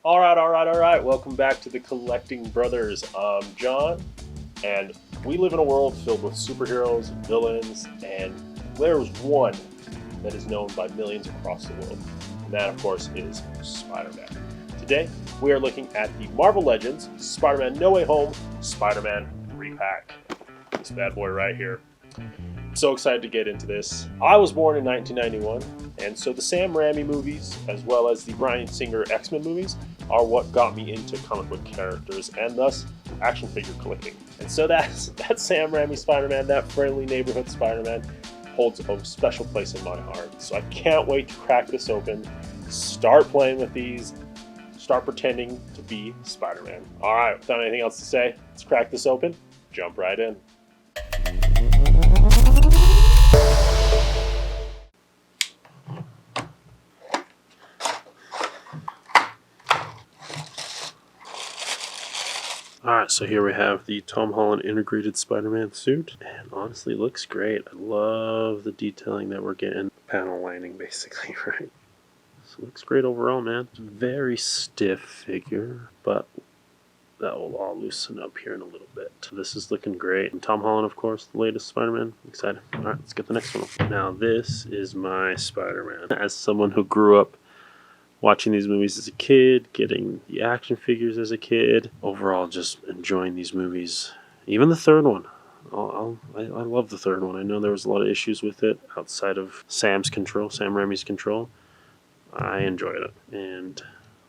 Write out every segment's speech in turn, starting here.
All right. Welcome back to the Collecting Brothers. I'm John, and we live in a world filled with superheroes and villains, and there's one that is known by millions across the world. And that, of course, is Spider-Man. Today, we are looking at the Marvel Legends Spider-Man No Way Home Spider-Man 3-pack. This bad boy right here. I'm so excited to get into this. I was born in 1991, and so the Sam Raimi movies, as well as the Bryan Singer X-Men movies, are what got me into comic book characters, and thus action figure collecting. And so that Sam Raimi Spider-Man, that friendly neighborhood Spider-Man, holds a special place in my heart. So I can't wait to crack this open, start playing with these, start pretending to be Spider-Man. Alright, without anything else to say, let's crack this open, jump right in. Alright, so here we have the Tom Holland integrated Spider-Man suit, and honestly it looks great. I love the detailing that we're getting. Panel lining basically, right? So it looks great overall, man. Very stiff figure, but that will all loosen up here in a little bit. This is looking great. And Tom Holland, of course, the latest Spider-Man. Excited. Alright, let's get the next one. Now this is my Spider-Man. As someone who grew up watching these movies as a kid, getting the action figures as a kid, overall just enjoying these movies. Even the third one. I love the third one. I know there was a lot of issues with it outside of Sam Raimi's control. I enjoyed it. And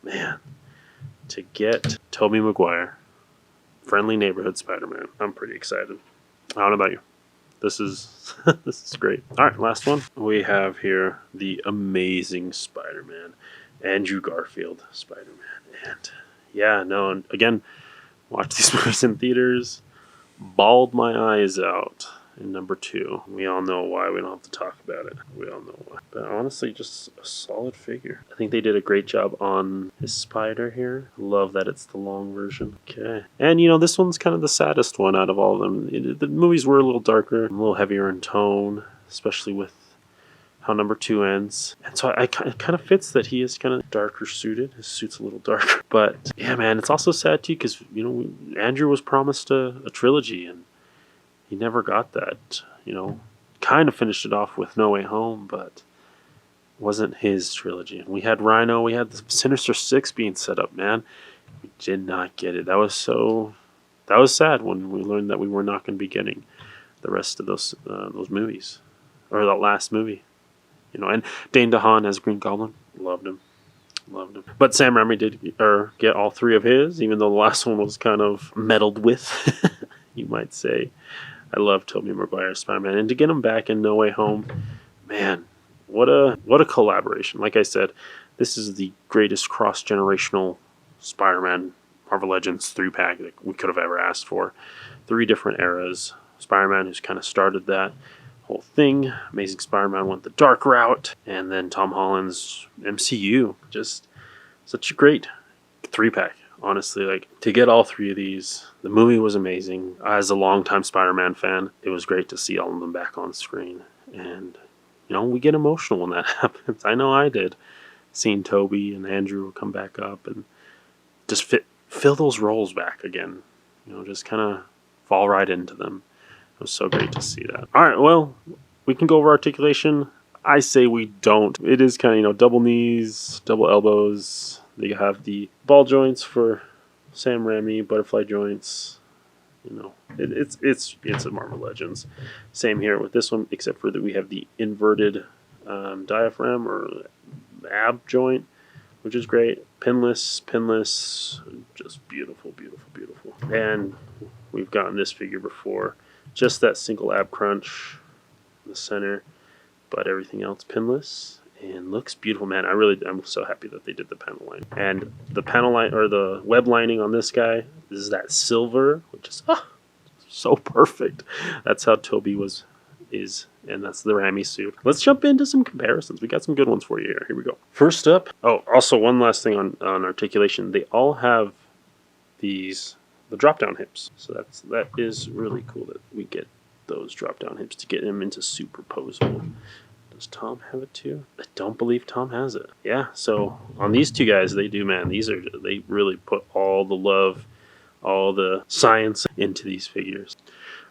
man, to get Tobey Maguire, friendly neighborhood Spider-Man, I'm pretty excited. I don't know about you. This is this is great. Alright, last one. We have here the amazing Spider-Man. Andrew Garfield Spider-Man. And yeah, no, and again, watch these movies in theaters, bawled my eyes out in number 2. We all know why. We don't have to talk about it. We all know why. But honestly, just a solid figure. I think they did a great job on his spider here. Love that it's the long version. Okay. And you know, this one's kind of the saddest one out of all of them. The movies were a little darker, a little heavier in tone, especially with how number 2 ends. And so it kind of fits that he is kind of darker suited. His suit's a little darker. But yeah, man, it's also sad too because, you know, Andrew was promised a trilogy and he never got that. You know, kind of finished it off with No Way Home, but wasn't his trilogy. And we had Rhino, we had the Sinister Six being set up, man. We did not get it. That was sad when we learned that we were not going to be getting the rest of those movies. Or that last movie. You know, and Dane DeHaan as Green Goblin, loved him. But Sam Raimi did get all 3 of his, even though the last one was kind of meddled with, you might say. I love Tobey Maguire's Spider-Man, and to get him back in No Way Home, man, what a collaboration. Like I said, this is the greatest cross-generational Spider-Man Marvel Legends 3-pack that we could have ever asked for. 3 different eras. Spider-Man, who's kind of started that whole thing. Amazing Spider-Man went the dark route, and then Tom Holland's MCU. Just such a great 3-pack. Honestly, like, to get all 3 of these, the movie was amazing. As a longtime Spider-Man fan, it was great to see all of them back on screen. And, you know, we get emotional when that happens. I know I did. Seeing Tobey and Andrew come back up and just fill those roles back again. You know, just kind of fall right into them. It was so great to see that. All right, well, we can go over articulation. I say we don't. It is kind of, you know, double knees, double elbows. They have the ball joints for Sam Raimi, butterfly joints. You know, it's a Marvel Legends. Same here with this one, except for that we have the inverted diaphragm or ab joint, which is great. Pinless, just beautiful. And we've gotten this figure before. Just that single ab crunch in the center, but everything else pinless and looks beautiful, man. I'm so happy that they did the panel line. And the panel line or the web lining on this guy is that silver, which is so perfect. That's how Tobey is, and that's the Raimi suit. Let's jump into some comparisons. We got some good ones for you here. Here we go. First up, also one last thing on articulation. They all have the drop-down hips. So that is really cool that we get those drop-down hips to get him into superposable. Does Tom have it too? I don't believe Tom has it. Yeah, so on these two guys, they do, man. They really put all the love, all the science into these figures.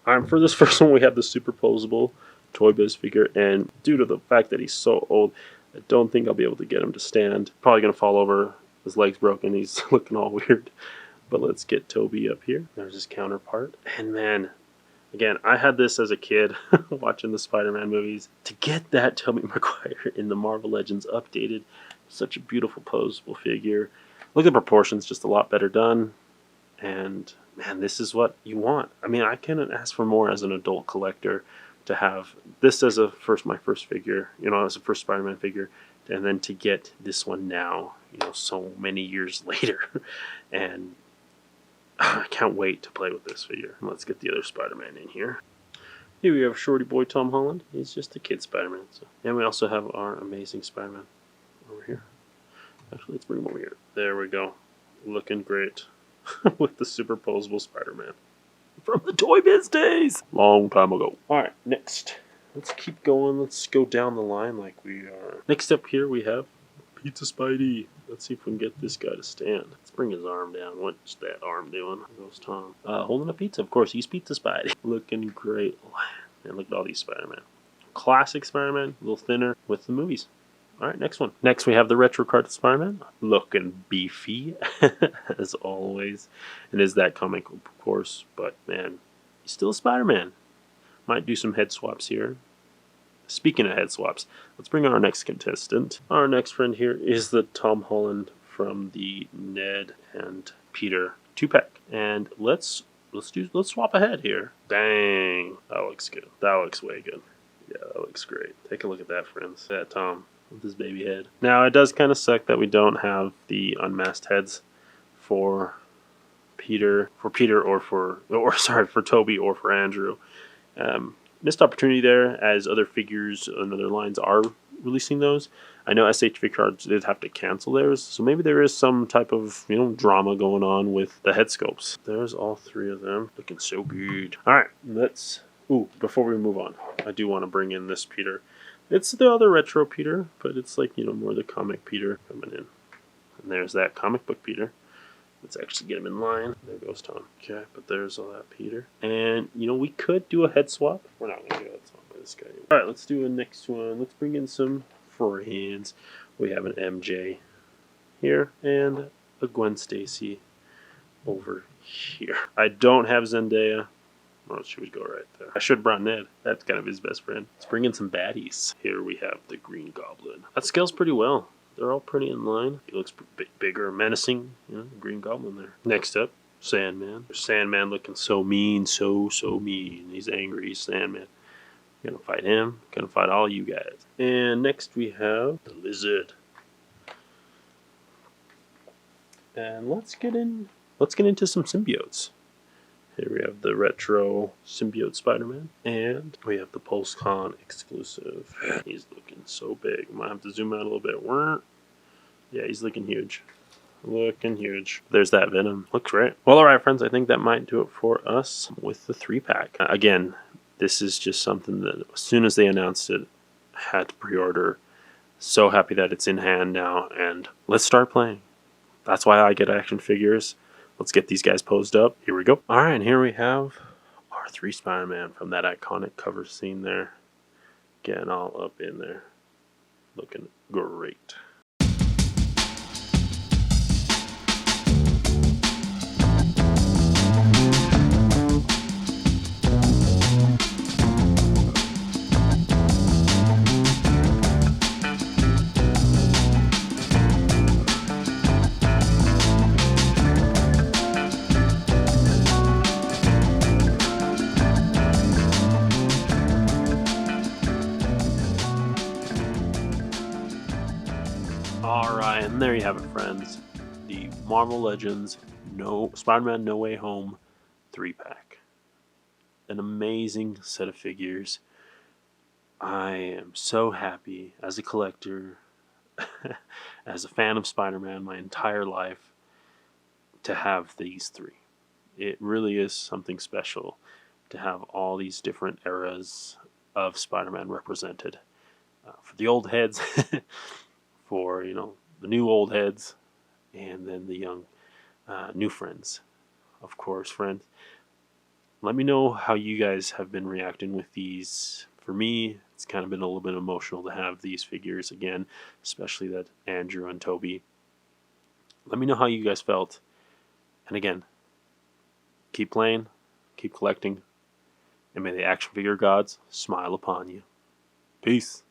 For this first one, we have the superposable Toy Biz figure, and due to the fact that he's so old, I don't think I'll be able to get him to stand. Probably going to fall over. His leg's broken. He's looking all weird. But let's get Toby up here. There's his counterpart. And man, again, I had this as a kid watching the Spider-Man movies. To get that Tobey Maguire in the Marvel Legends updated, such a beautiful posable figure. Look at the proportions, just a lot better done. And man, this is what you want. I mean, I couldn't ask for more as an adult collector to have this as my first figure, as a first Spider-Man figure, and then to get this one now, so many years later. And I can't wait to play with this figure. Let's get the other Spider-Man in here. Here we have Shorty Boy Tom Holland. He's just a kid Spider-Man. And we also have our amazing Spider-Man over here. Actually, let's bring him over here. There we go. Looking great with the superposable Spider-Man from the Toy Biz days. Long time ago. Alright, next. Let's keep going. Let's go down the line like we are. Next up here we have Pizza Spidey. Let's see if we can get this guy to stand. Let's bring his arm down. What's that arm doing? There goes Tom. Holding a pizza. Of course, he's Pizza Spidey. Looking great. And look at all these Spider-Man. Classic Spider-Man. A little thinner with the movies. Alright, next one. Next we have the retro card Spider-Man. Looking beefy, as always. It is that comic, of course. But, man, he's still a Spider-Man. Might do some head swaps here. Speaking of head swaps, let's bring on our next contestant. Our next friend here is the Tom Holland from the Ned and Peter 2-pack. And let's swap ahead here. Dang, that looks good. That looks way good. Yeah, that looks great. Take a look at that, friends. That Tom with his baby head. Now, it does kind of suck that we don't have the unmasked heads for Peter, or for Toby or for Andrew. Missed opportunity there, as other figures and other lines are releasing those. I know S.H.Figuarts did have to cancel theirs, so maybe there is some type of drama going on with the head sculpts. There's all three of them, looking so good. All right, before we move on, I do want to bring in this Peter. It's the other retro Peter, but it's like more the comic Peter coming in. And there's that comic book Peter. Let's actually get him in line. There goes Tom. Okay, but there's all that Peter. And, we could do a head swap. We're not going to do a head swap by this guy. All right, let's do a next one. Let's bring in some friends. We have an MJ here and a Gwen Stacy over here. I don't have Zendaya. Oh, she would go right there. I should have brought Ned. That's kind of his best friend. Let's bring in some baddies. Here we have the Green Goblin. That scales pretty well. They're all pretty in line. He looks bigger, menacing. Green Goblin there. Next up, Sandman. Sandman looking so mean, so mean. He's angry. He's Sandman. Gonna fight him. Gonna fight all you guys. And next we have the Lizard. And let's get into some symbiotes. Here we have the retro symbiote Spider-Man, and we have the PulseCon exclusive. He's looking so big. Might have to zoom out a little bit. Yeah, he's looking huge. Looking huge. There's that Venom. Looks great. Well, alright, friends, I think that might do it for us with the 3-pack. Again, this is just something that as soon as they announced it, I had to pre-order. So happy that it's in hand now, and let's start playing. That's why I get action figures. Let's get these guys posed up. Here we go. Alright, and here we have our 3 Spider-Man from that iconic cover scene there. Getting all up in there. Looking great. Alright, and there you have it, friends. The Marvel Legends Spider-Man No Way Home 3-pack. An amazing set of figures. I am so happy as a collector, as a fan of Spider-Man my entire life, to have these 3. It really is something special to have all these different eras of Spider-Man represented. for the old heads, for the new old heads, and then the young new friends. Of course, friends. Let me know how you guys have been reacting with these. For me, it's kind of been a little bit emotional to have these figures again, especially that Andrew and Toby. Let me know how you guys felt. And again, keep playing, keep collecting, and may the action figure gods smile upon you. Peace.